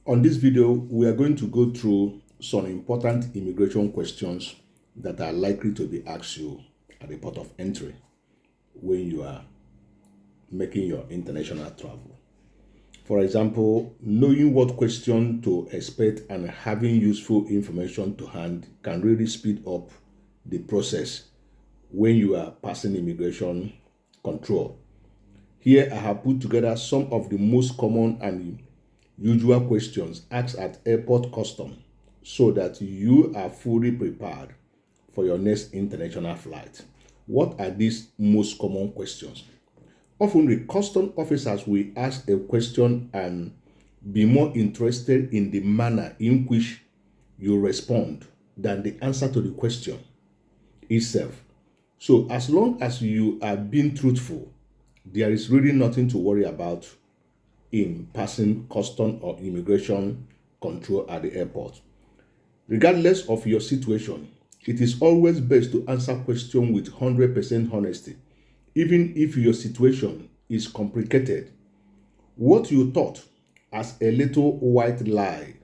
On this video, we are going to go through some important immigration questions that are likely to be asked you at the port of entry when you are making your international travel. For example, knowing what question to expect and having useful information to hand can really speed up the process when you are passing immigration control. Here I have put together some of the most common and usual questions asked at airport custom so that you are fully prepared for your next international flight. What are these most common questions? Often the custom officers will ask a question and be more interested in the manner in which you respond than the answer to the question itself. So as long as you are being truthful, there is really nothing to worry about in passing custom or immigration control at the airport. Regardless of your situation, it is always best to answer questions with 100% honesty, even if your situation is complicated. What you thought as a little white lie,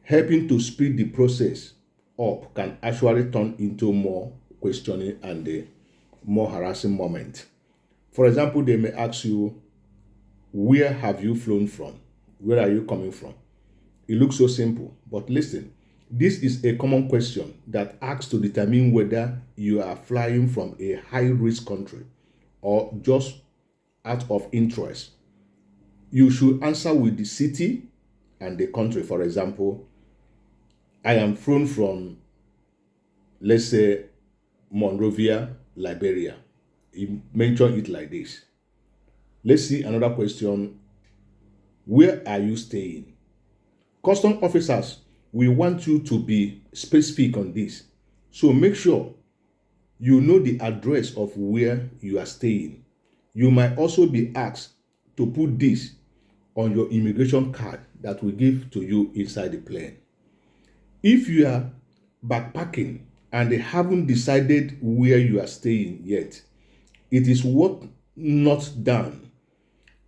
helping to speed the process up, can actually turn into more questioning and a more harassing moment. For example, they may ask you, where have you flown from? Where are you coming from? It looks so simple, but listen, this is a common question that asks to determine whether you are flying from a high risk country or just out of interest. You should answer with the city and the country. For example, I am flown from, let's say, Monrovia, Liberia. You mention it like this. Let's see another question. Where are you staying? Custom officers, we want you to be specific on this. So make sure you know the address of where you are staying. You might also be asked to put this on your immigration card that we give to you inside the plane. If you are backpacking and they haven't decided where you are staying yet, it is worth not done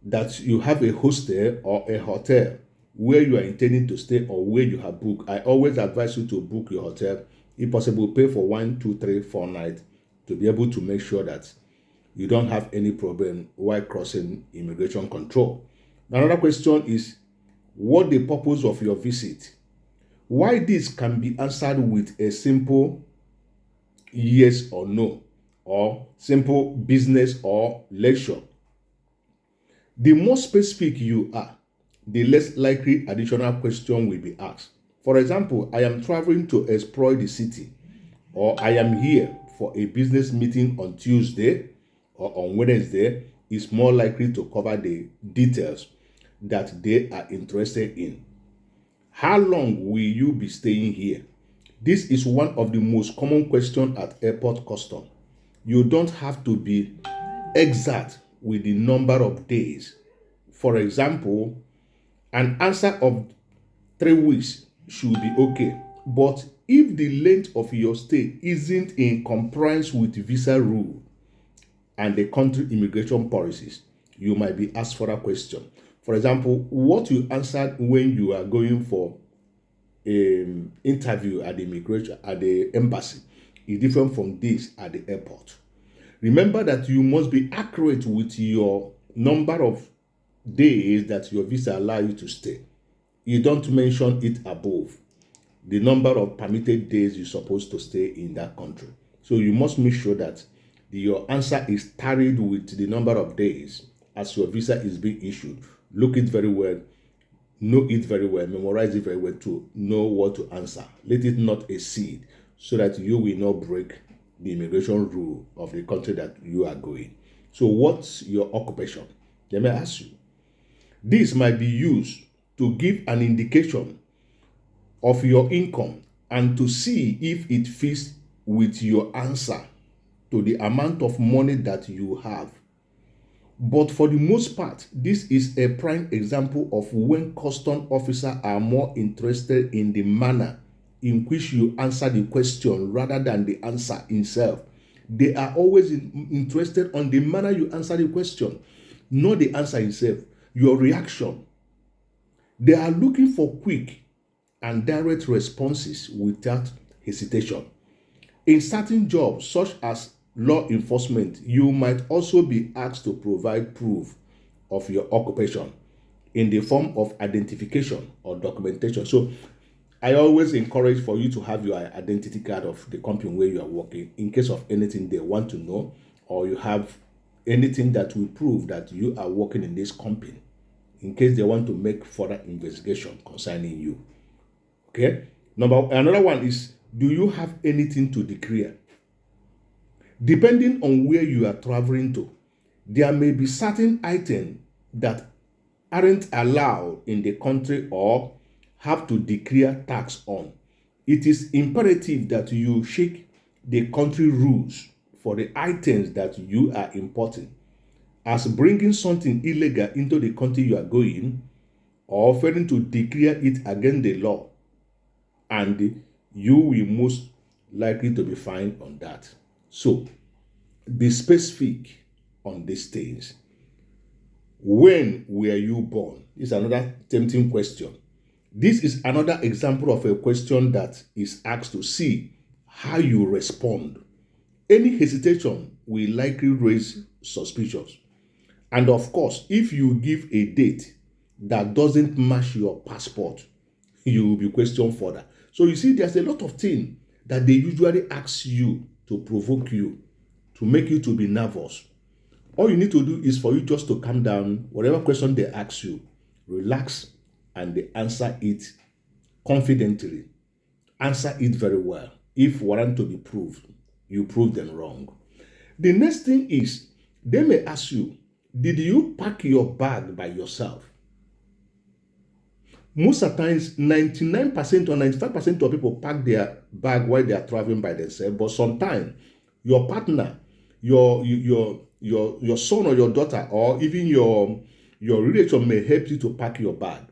that you have a hostel or a hotel where you are intending to stay or where you have booked. I always advise you to book your hotel. If possible, pay for 1, 2, 3, 4 nights to be able to make sure that you don't have any problem while crossing immigration control. Another question is, what the purpose of your visit? Why this can be answered with a simple yes or no, or simple business or lecture. The more specific you are, the less likely additional question will be asked. For example, I am traveling to explore the city, or I am here for a business meeting on Tuesday or on Wednesday is more likely to cover the details that they are interested in. How long will you be staying here? This is one of the most common questions at airport custom. You don't have to be exact with the number of days. For example, an answer of 3 weeks should be okay. But if the length of your stay isn't in compliance with visa rule and the country immigration policies, you might be asked for a question. For example, what you answered when you are going for an interview at the immigration at the embassy is different from this at the airport. Remember that you must be accurate with your number of days that your visa allow you to stay. You don't mention it above the number of permitted days you're supposed to stay in that country. So you must make sure that your answer is tallied with the number of days as your visa is being issued. Look it very well, know it very well, memorize it very well to know what to answer. Let it not exceed so that you will not break the immigration rule of the country that you are going. So what's your occupation? They may ask you. This might be used to give an indication of your income and to see if it fits with your answer to the amount of money that you have. But for the most part, this is a prime example of when custom officers are more interested in the manner in which you answer the question rather than the answer itself. They are always interested on the manner you answer the question, not the answer itself, your reaction. They are looking for quick and direct responses without hesitation. In certain jobs, such as law enforcement, you might also be asked to provide proof of your occupation in the form of identification or documentation. So I always encourage for you to have your identity card of the company where you are working in case of anything they want to know, or you have anything that will prove that you are working in this company in case they want to make further investigation concerning you. Okay. Another one is, do you have anything to declare? Depending on where you are traveling to, there may be certain items that aren't allowed in the country or have to declare tax on. It is imperative that you check the country rules for the items that you are importing, as bringing something illegal into the country you are going or failing to declare it against the law, and you will most likely to be fined on that. So be specific on these things. When were you born? This is another tempting question. This is another example of a question that is asked to see how you respond. Any hesitation will likely raise suspicions. And of course, if you give a date that doesn't match your passport, you will be questioned further. So you see, there's a lot of things that they usually ask you to provoke you, to make you to be nervous. All you need to do is for you just to calm down. Whatever question they ask you, relax and they answer it confidently. Answer it very well. If warrant to be proved, you prove them wrong. The next thing is, they may ask you, did you pack your bag by yourself? Most of the times, 99% or 95% of people pack their bag while they are traveling by themselves. But sometimes, your partner, your son or your daughter, or even your relation may help you to pack your bag.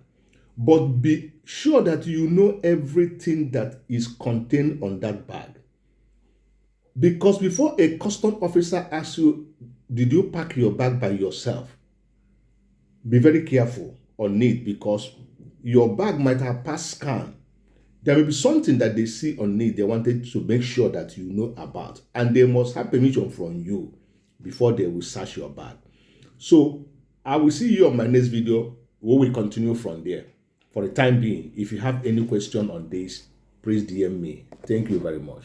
But be sure that you know everything that is contained on that bag. Because before a custom officer asks you, did you pack your bag by yourself? Be very careful on it, because your bag might have passed scan. There may be something that they see on it they wanted to make sure that you know about, and they must have permission from you before they will search your bag. So I will see you on my next video where we continue from there. For the time being, if you have any question on this, please DM me. Thank you very much.